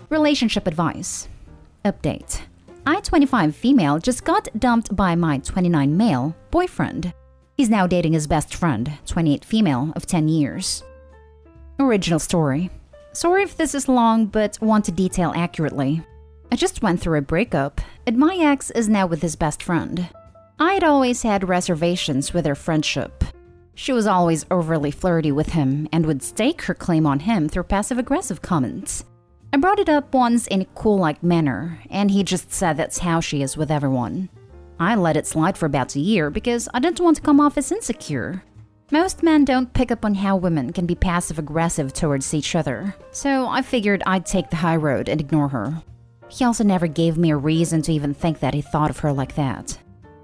Relationship advice. Update. I, 25 female, just got dumped by my 29 male boyfriend. He's now dating his best friend, 28 female, of 10 years. Original story. Sorry if this is long, but want to detail accurately. I just went through a breakup, and my ex is now with his best friend. I had always had reservations with their friendship. She was always overly flirty with him and would stake her claim on him through passive-aggressive comments. I brought it up once in a cool-like manner, and he just said that's how she is with everyone. I let it slide for about a year because I didn't want to come off as insecure. Most men don't pick up on how women can be passive-aggressive towards each other, so I figured I'd take the high road and ignore her. He also never gave me a reason to even think that he thought of her like that.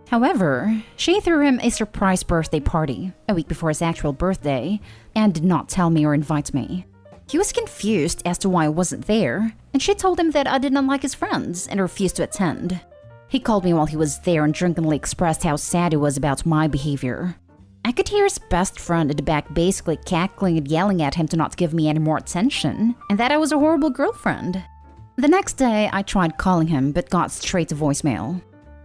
However, she threw him a surprise birthday party a week before his actual birthday and did not tell me or invite me. He was confused as to why I wasn't there, and she told him that I did not like his friends and refused to attend. He called me while he was there and drunkenly expressed how sad he was about my behavior. I could hear his best friend at the back basically cackling and yelling at him to not give me any more attention, and that I was a horrible girlfriend. The next day, I tried calling him but got straight to voicemail.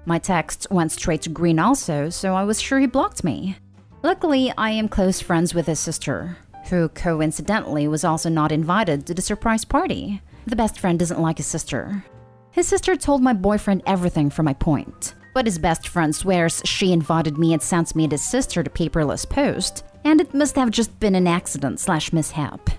My text went straight to green also, so I was sure he blocked me. Luckily, I am close friends with his sister, who coincidentally was also not invited to the surprise party. The best friend doesn't like his sister. His sister told my boyfriend everything from my point, but his best friend swears she invited me and sent me and his sister the paperless post, and it must have just been an accident/mishap.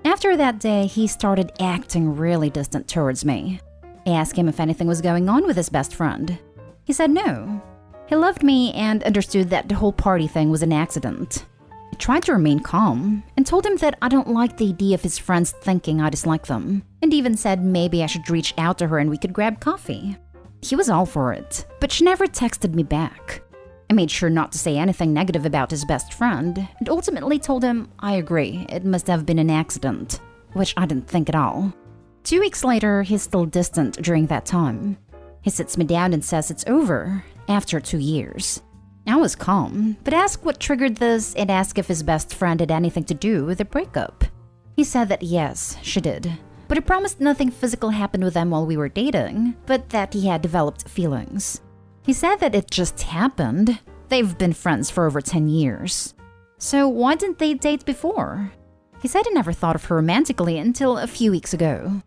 After that day, he started acting really distant towards me. I asked him if anything was going on with his best friend. He said no. He loved me and understood that the whole party thing was an accident. I tried to remain calm and told him that I don't like the idea of his friends thinking I dislike them, and even said maybe I should reach out to her and we could grab coffee. He was all for it, but she never texted me back. I made sure not to say anything negative about his best friend and ultimately told him I agree, it must have been an accident, which I didn't think at all. 2 weeks later, he's still distant during that time. He sits me down and says it's over after 2 years. I was calm, but asked what triggered this and asked if his best friend had anything to do with the breakup. He said that yes, she did, but he promised nothing physical happened with them while we were dating, but that he had developed feelings. He said that it just happened. They've been friends for over 10 years. So why didn't they date before? He said he never thought of her romantically until a few weeks ago.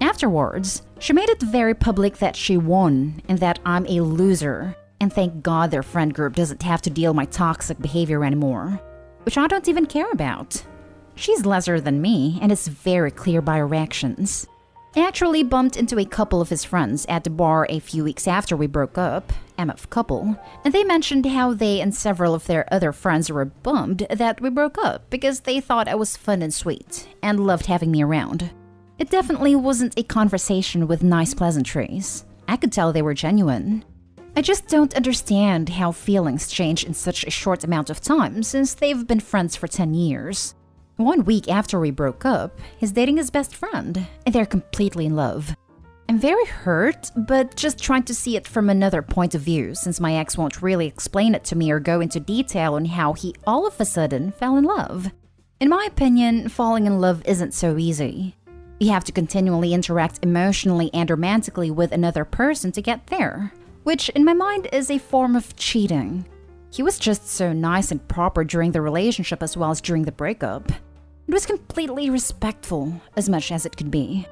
Afterwards, she made it very public that she won and that I'm a loser, and thank God their friend group doesn't have to deal with my toxic behavior anymore, which I don't even care about. She's lesser than me, and it's very clear by her actions. I actually bumped into a couple of his friends at the bar a few weeks after we broke up, MF couple, and they mentioned how they and several of their other friends were bummed that we broke up because they thought I was fun and sweet and loved having me around. It definitely wasn't a conversation with nice pleasantries. I could tell they were genuine. I just don't understand how feelings change in such a short amount of time since they've been friends for 10 years. 1 week after we broke up, he's dating his best friend, and they're completely in love. I'm very hurt, but just trying to see it from another point of view since my ex won't really explain it to me or go into detail on how he all of a sudden fell in love. In my opinion, falling in love isn't so easy. You have to continually interact emotionally and romantically with another person to get there, which in my mind is a form of cheating. He was just so nice and proper during the relationship as well as during the breakup. It was completely respectful, as much as it could be.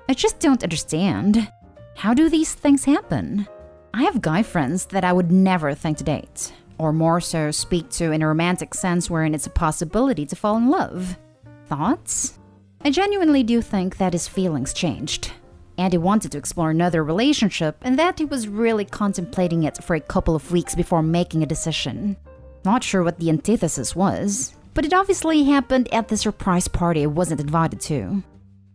I just don't understand. How do these things happen? I have guy friends that I would never think to date, or more so speak to in a romantic sense wherein it's a possibility to fall in love. Thoughts? I genuinely do think that his feelings changed, and he wanted to explore another relationship and that he was really contemplating it for a couple of weeks before making a decision. Not sure what the antithesis was, but it obviously happened at the surprise party I wasn't invited to.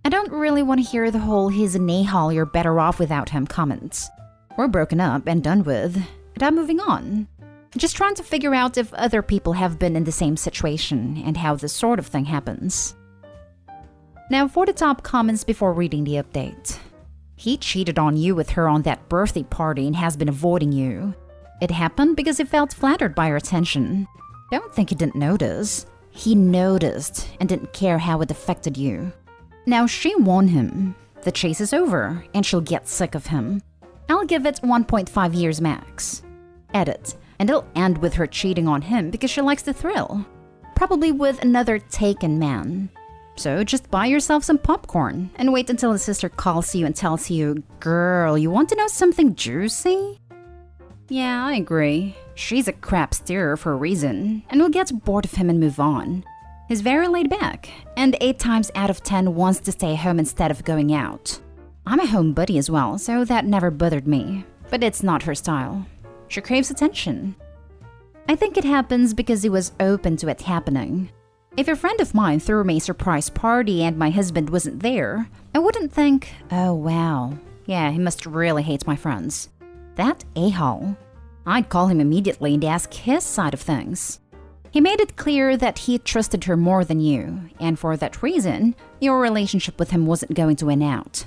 I don't really want to hear the whole he's an a-hole, you're better off without him comments. We're broken up and done with, and I'm moving on. Just trying to figure out if other people have been in the same situation and how this sort of thing happens. Now for the top comments before reading the update. He cheated on you with her on that birthday party and has been avoiding you. It happened because he felt flattered by her attention. Don't think he didn't notice. He noticed and didn't care how it affected you. Now she won him. The chase is over, and she'll get sick of him. I'll give it 1.5 years max. Edit. And it'll end with her cheating on him because she likes the thrill. Probably with another taken man. So just buy yourself some popcorn and wait until his sister calls you and tells you, "Girl, you want to know something juicy?" Yeah, I agree. She's a crap steerer for a reason, and will get bored of him and move on. He's very laid back, and 8 times out of 10 wants to stay home instead of going out. I'm a home buddy as well, so that never bothered me. But it's not her style. She craves attention. I think it happens because he was open to it happening. If a friend of mine threw me a surprise party and my husband wasn't there, I wouldn't think, "Oh wow, yeah, he must really hate my friends." That a-hole. I'd call him immediately and ask his side of things. He made it clear that he trusted her more than you, and for that reason, your relationship with him wasn't going to win out.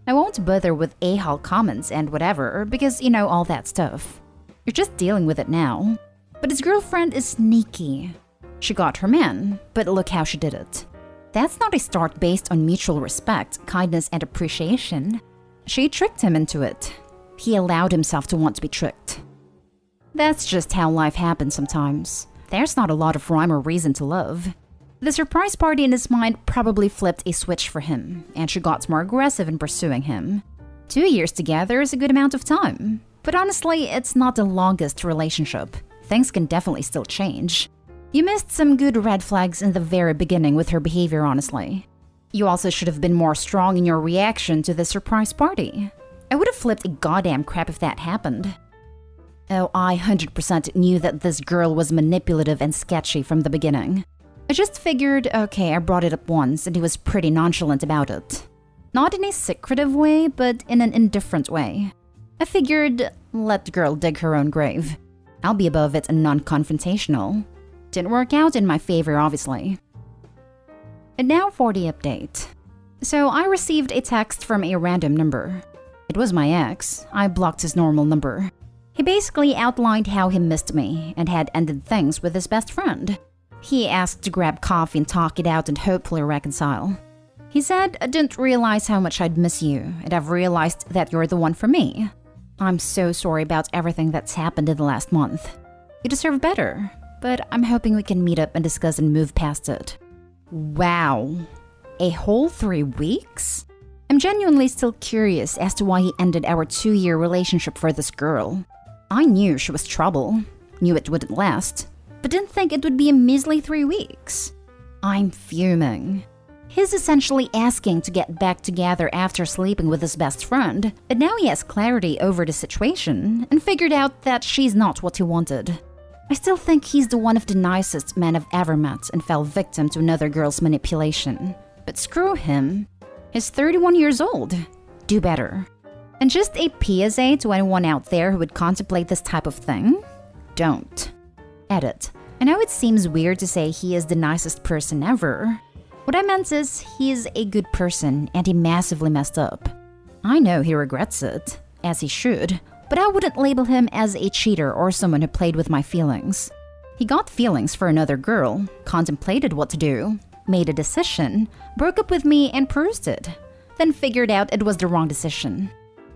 I won't bother with a-hole comments and whatever, because you know all that stuff. You're just dealing with it now. But his girlfriend is sneaky. She got her man, but look how she did it. That's not a start based on mutual respect, kindness, and appreciation. She tricked him into it. He allowed himself to want to be tricked. That's just how life happens sometimes. There's not a lot of rhyme or reason to love. The surprise party in his mind probably flipped a switch for him, and she got more aggressive in pursuing him. 2 years together is a good amount of time. But honestly, it's not the longest relationship. Things can definitely still change. You missed some good red flags in the very beginning with her behavior, honestly. You also should have been more strong in your reaction to the surprise party. I would have flipped a goddamn crap if that happened. Oh, I 100% knew that this girl was manipulative and sketchy from the beginning. I just figured, okay, I brought it up once and he was pretty nonchalant about it. Not in a secretive way, but in an indifferent way. I figured, let the girl dig her own grave. I'll be above it and non-confrontational. Didn't work out in my favor, obviously. And now for the update. So I received a text from a random number. It was my ex. I blocked his normal number. He basically outlined how he missed me and had ended things with his best friend. He asked to grab coffee and talk it out and hopefully reconcile. He said, "I didn't realize how much I'd miss you, and I've realized that you're the one for me. I'm so sorry about everything that's happened in the last month. You deserve better, but I'm hoping we can meet up and discuss and move past it." Wow. A whole 3 weeks? I'm genuinely still curious as to why he ended our 2-year relationship for this girl. I knew she was trouble, knew it wouldn't last, but didn't think it would be a measly 3 weeks. I'm fuming. He's essentially asking to get back together after sleeping with his best friend, and now he has clarity over the situation and figured out that she's not what he wanted. I still think he's the one of the nicest men I've ever met and fell victim to another girl's manipulation. But screw him. He's 31 years old. Do better. And just a PSA to anyone out there who would contemplate this type of thing: don't. Edit. I know it seems weird to say he is the nicest person ever. What I meant is, he is a good person and he massively messed up. I know he regrets it, as he should, but I wouldn't label him as a cheater or someone who played with my feelings. He got feelings for another girl, contemplated what to do, made a decision, broke up with me and proved it, then figured out it was the wrong decision.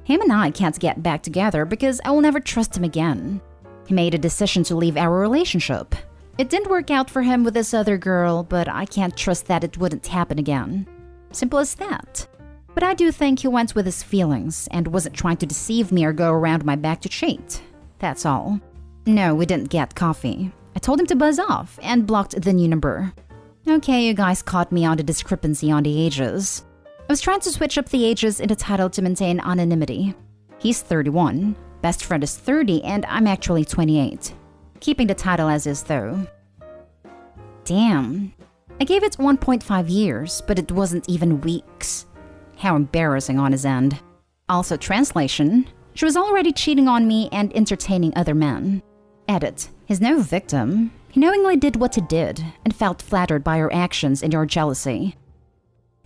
Him and I can't get back together because I will never trust him again. He made a decision to leave our relationship. It didn't work out for him with this other girl, but I can't trust that it wouldn't happen again. Simple as that. But I do think he went with his feelings and wasn't trying to deceive me or go around my back to cheat. That's all. No, we didn't get coffee. I told him to buzz off and blocked the new number. Okay, you guys caught me on the discrepancy on the ages. I was trying to switch up the ages in the title to maintain anonymity. He's 31, best friend is 30, and I'm actually 28. Keeping the title as is though. Damn. I gave it 1.5 years, but it wasn't even weeks. How embarrassing on his end. Also, translation: she was already cheating on me and entertaining other men. Edit. He's no victim. He knowingly did what he did and felt flattered by your actions and your jealousy.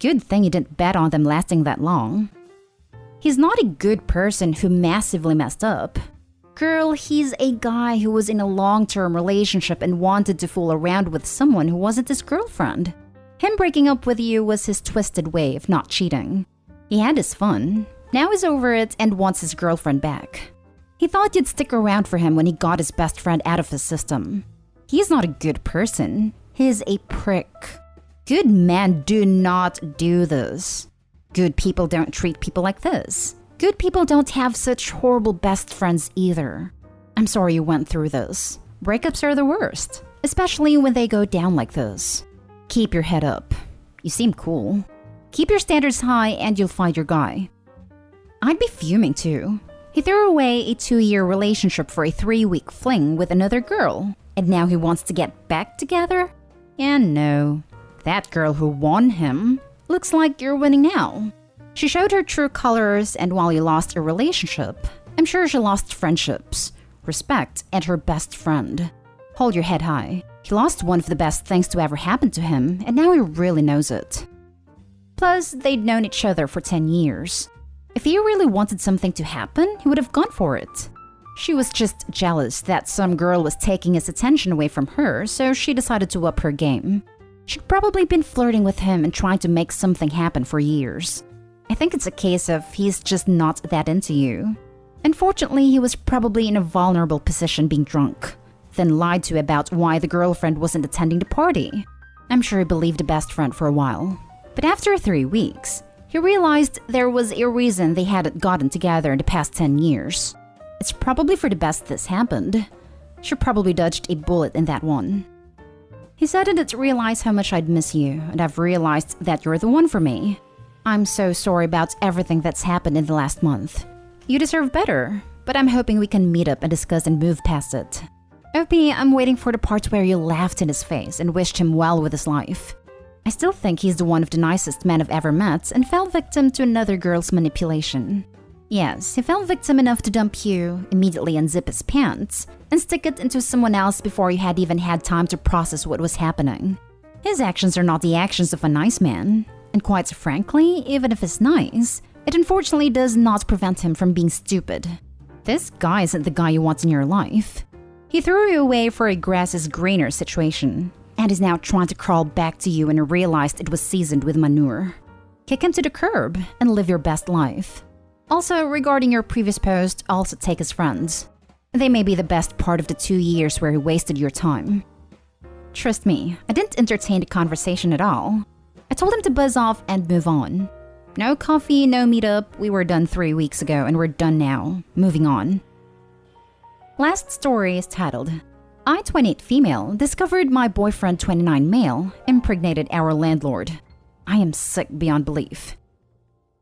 Good thing you didn't bet on them lasting that long. He's not a good person who massively messed up. Girl, he's a guy who was in a long-term relationship and wanted to fool around with someone who wasn't his girlfriend. Him breaking up with you was his twisted way of not cheating. He had his fun. Now he's over it and wants his girlfriend back. He thought you'd stick around for him when he got his best friend out of his system. He's not a good person. He's a prick. Good men do not do this. Good people don't treat people like this. Good people don't have such horrible best friends either. I'm sorry you went through this. Breakups are the worst, especially when they go down like this. Keep your head up. You seem cool. Keep your standards high and you'll find your guy. I'd be fuming too. He threw away a 2-year relationship for a 3-week fling with another girl, and now he wants to get back together? And no, that girl who won him looks like you're winning now. She showed her true colors, and while you lost a relationship, I'm sure she lost friendships, respect, and her best friend. Hold your head high. He lost one of the best things to ever happen to him, and now he really knows it. Plus, they'd known each other for 10 years. If he really wanted something to happen, he would have gone for it. She was just jealous that some girl was taking his attention away from her, so she decided to up her game. She'd probably been flirting with him and trying to make something happen for years. I think it's a case of he's just not that into you. Unfortunately, he was probably in a vulnerable position being drunk, then lied to about why the girlfriend wasn't attending the party. I'm sure he believed the best friend for a while. But after 3 weeks, he realized there was a reason they hadn't gotten together in the past 10 years. It's probably for the best this happened. She probably dodged a bullet in that one. He said I didn't realize how much I'd miss you, and I've realized that you're the one for me. I'm so sorry about everything that's happened in the last month. You deserve better, but I'm hoping we can meet up and discuss and move past it. OP, I'm waiting for the part where you laughed in his face and wished him well with his life. I still think he's the one of the nicest men I've ever met and fell victim to another girl's manipulation. Yes, he fell victim enough to dump you, immediately unzip his pants, and stick it into someone else before you had even had time to process what was happening. His actions are not the actions of a nice man, and quite frankly, even if he's nice, it unfortunately does not prevent him from being stupid. This guy isn't the guy you want in your life. He threw you away for a grass is greener situation, and is now trying to crawl back to you and realized it was seasoned with manure. Kick him to the curb and live your best life. Also, regarding your previous post, also take his friends. They may be the best part of the 2 years where he wasted your time. Trust me, I didn't entertain the conversation at all. I told him to buzz off and move on. No coffee, no meetup, we were done 3 weeks ago and we're done now. Moving on. Last story is titled, I, 28 female, discovered my boyfriend, 29 male, impregnated our landlord. I am sick beyond belief.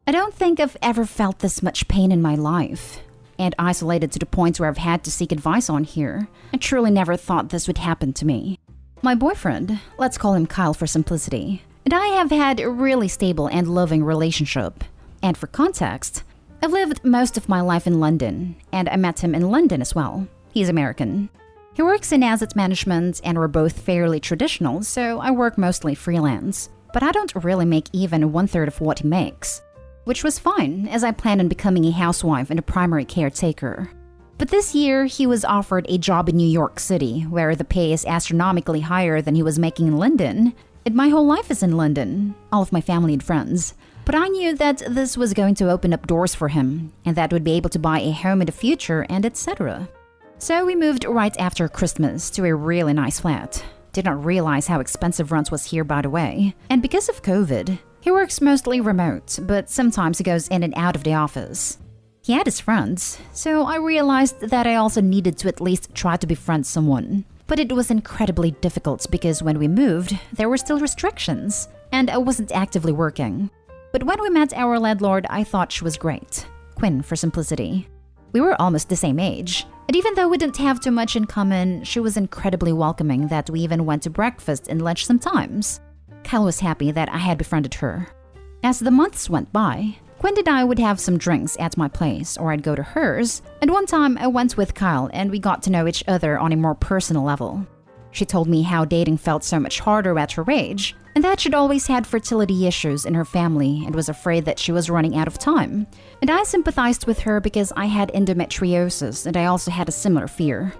I don't think I've ever felt this much pain in my life, and isolated to the point where I've had to seek advice on here. I truly never thought this would happen to me. My boyfriend, let's call him Kyle for simplicity, and I have had a really stable and loving relationship. And for context, I've lived most of my life in London, and I met him in London as well. He's American. He works in asset management and we're both fairly traditional, so I work mostly freelance. But I don't really make even 1/3 of what he makes. Which was fine, as I planned on becoming a housewife and a primary caretaker. But this year, he was offered a job in New York City, where the pay is astronomically higher than he was making in London. And my whole life is in London, all of my family and friends. But I knew that this was going to open up doors for him, and that would be able to buy a home in the future and etc. So we moved right after Christmas to a really nice flat. Did not realize how expensive rent was here, by the way. And because of COVID, he works mostly remote, but sometimes he goes in and out of the office. He had his friends, so I realized that I also needed to at least try to befriend someone. But it was incredibly difficult because when we moved, there were still restrictions, and I wasn't actively working. But when we met our landlord, I thought she was great. Quinn for simplicity. We were almost the same age. And even though we didn't have too much in common, she was incredibly welcoming that we even went to breakfast and lunch sometimes. Kyle was happy that I had befriended her. As the months went by, Quinn and I would have some drinks at my place or I'd go to hers, and one time I went with Kyle and we got to know each other on a more personal level. She told me how dating felt so much harder at her age, and that she'd always had fertility issues in her family and was afraid that she was running out of time. And I sympathized with her because I had endometriosis and I also had a similar fear.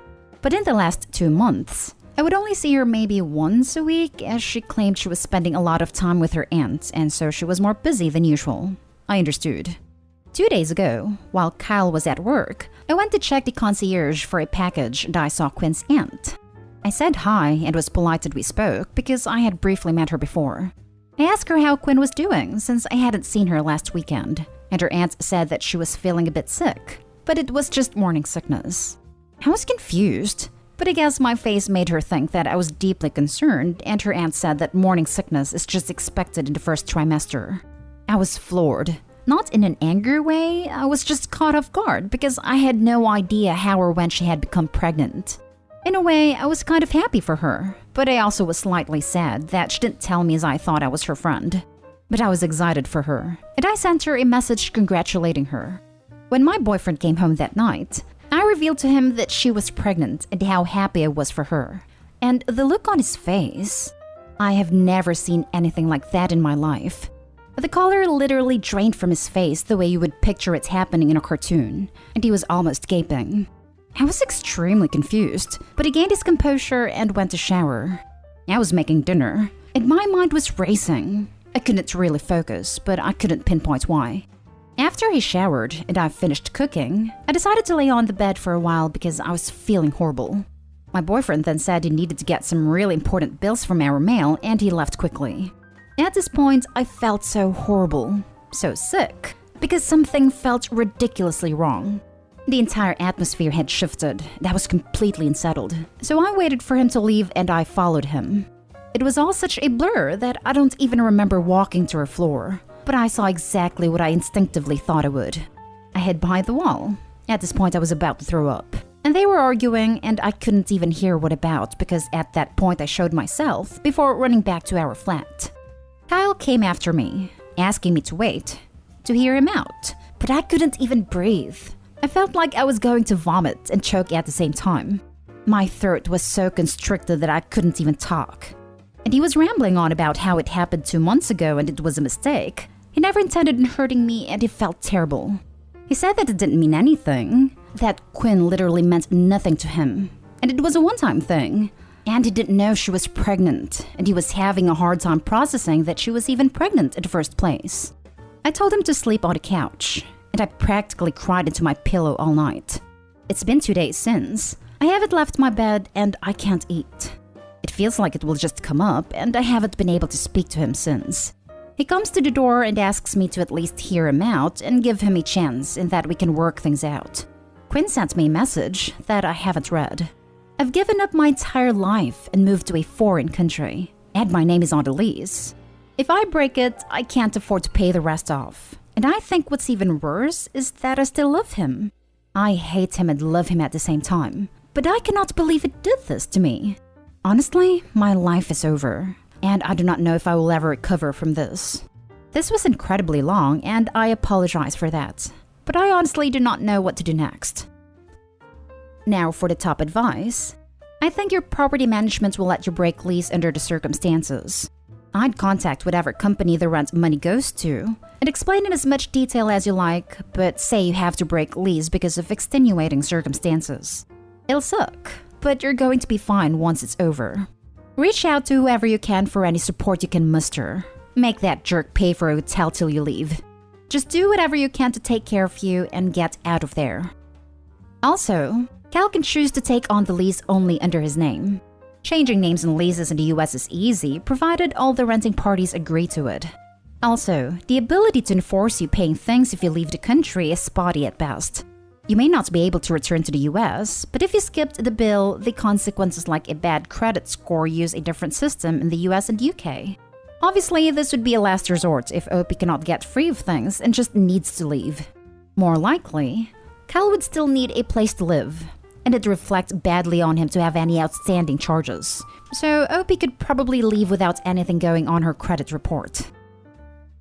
But in the last 2 months, I would only see her maybe once a week as she claimed she was spending a lot of time with her aunt and so she was more busy than usual. I understood. 2 days ago, while Kyle was at work, I went to check the concierge for a package and I saw Quinn's aunt. I said hi and was polite that we spoke because I had briefly met her before. I asked her how Quinn was doing since I hadn't seen her last weekend, and her aunt said that she was feeling a bit sick, but it was just morning sickness. I was confused, but I guess my face made her think that I was deeply concerned, and her aunt said that morning sickness is just expected in the first trimester. I was floored. Not in an angry way, I was just caught off guard because I had no idea how or when she had become pregnant. In a way, I was kind of happy for her, but I also was slightly sad that she didn't tell me as I thought I was her friend. But I was excited for her, and I sent her a message congratulating her. When my boyfriend came home that night, I revealed to him that she was pregnant and how happy I was for her. And the look on his face, I have never seen anything like that in my life. The color literally drained from his face the way you would picture it happening in a cartoon, and he was almost gaping. I was extremely confused, but he gained his composure and went to shower. I was making dinner, and my mind was racing. I couldn't really focus, but I couldn't pinpoint why. After he showered and I finished cooking, I decided to lay on the bed for a while because I was feeling horrible. My boyfriend then said he needed to get some really important bills from our mail, and he left quickly. At this point, I felt so horrible, so sick, because something felt ridiculously wrong. The entire atmosphere had shifted, and I was completely unsettled. So I waited for him to leave and I followed him. It was all such a blur that I don't even remember walking to her floor, but I saw exactly what I instinctively thought I would. I hid behind the wall. At this point, I was about to throw up. And they were arguing, and I couldn't even hear what about because at that point I showed myself before running back to our flat. Kyle came after me, asking me to wait, to hear him out, but I couldn't even breathe. I felt like I was going to vomit and choke at the same time. My throat was so constricted that I couldn't even talk. And he was rambling on about how it happened 2 months ago and it was a mistake. He never intended on hurting me and it felt terrible. He said that it didn't mean anything, that Quinn literally meant nothing to him, and it was a one-time thing. And he didn't know she was pregnant, and he was having a hard time processing that she was even pregnant in the first place. I told him to sleep on the couch, and I practically cried into my pillow all night. It's been 2 days since. I haven't left my bed, and I can't eat. It feels like it will just come up, and I haven't been able to speak to him since. He comes to the door and asks me to at least hear him out and give him a chance in that we can work things out. Quinn sent me a message that I haven't read. I've given up my entire life and moved to a foreign country, and my name is on the lease. If I break it, I can't afford to pay the rest off. And I think what's even worse is that I still love him. I hate him and love him at the same time, but I cannot believe it did this to me. Honestly, my life is over, and I do not know if I will ever recover from this. This was incredibly long, and I apologize for that, but I honestly do not know what to do next. Now for the top advice. I think your property management will let you break lease under the circumstances. I'd contact whatever company the rent money goes to and explain in as much detail as you like, but say you have to break lease because of extenuating circumstances. It'll suck, but you're going to be fine once it's over. Reach out to whoever you can for any support you can muster. Make that jerk pay for a hotel till you leave. Just do whatever you can to take care of you and get out of there. Also, Cal can choose to take on the lease only under his name. Changing names and leases in the US is easy, provided all the renting parties agree to it. Also, the ability to enforce you paying things if you leave the country is spotty at best. You may not be able to return to the US, but if you skipped the bill, the consequences like a bad credit score use a different system in the US and UK. Obviously, this would be a last resort if OP cannot get free of things and just needs to leave. More likely, Cal would still need a place to live, and it reflects badly on him to have any outstanding charges. So OP could probably leave without anything going on her credit report.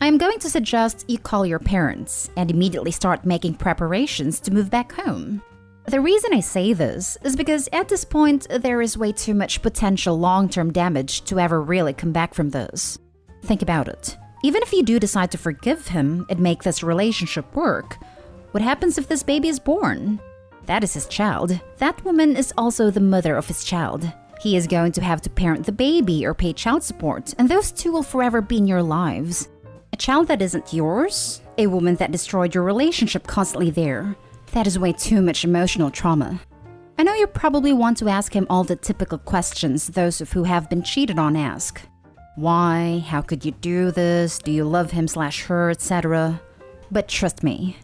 I am going to suggest you call your parents and immediately start making preparations to move back home. The reason I say this is because at this point, there is way too much potential long-term damage to ever really come back from this. Think about it. Even if you do decide to forgive him and make this relationship work, what happens if this baby is born? That is his child. That woman is also the mother of his child. He is going to have to parent the baby or pay child support, and those two will forever be in your lives. A child that isn't yours? A woman that destroyed your relationship constantly there? That is way too much emotional trauma. I know you probably want to ask him all the typical questions those of who have been cheated on ask. Why? How could you do this? Do you love him/her, etc.? But trust me,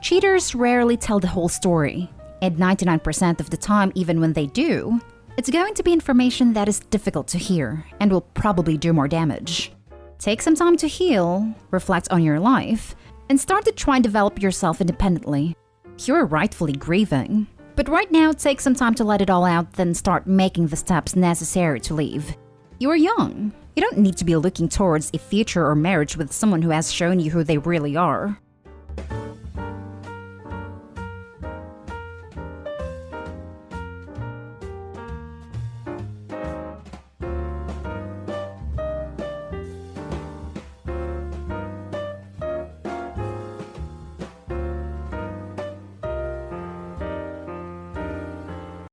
cheaters rarely tell the whole story. And 99% of the time, even when they do, it's going to be information that is difficult to hear and will probably do more damage. Take some time to heal, reflect on your life, and start to try and develop yourself independently. You're rightfully grieving. But right now, take some time to let it all out, then start making the steps necessary to leave. You are young. You don't need to be looking towards a future or marriage with someone who has shown you who they really are.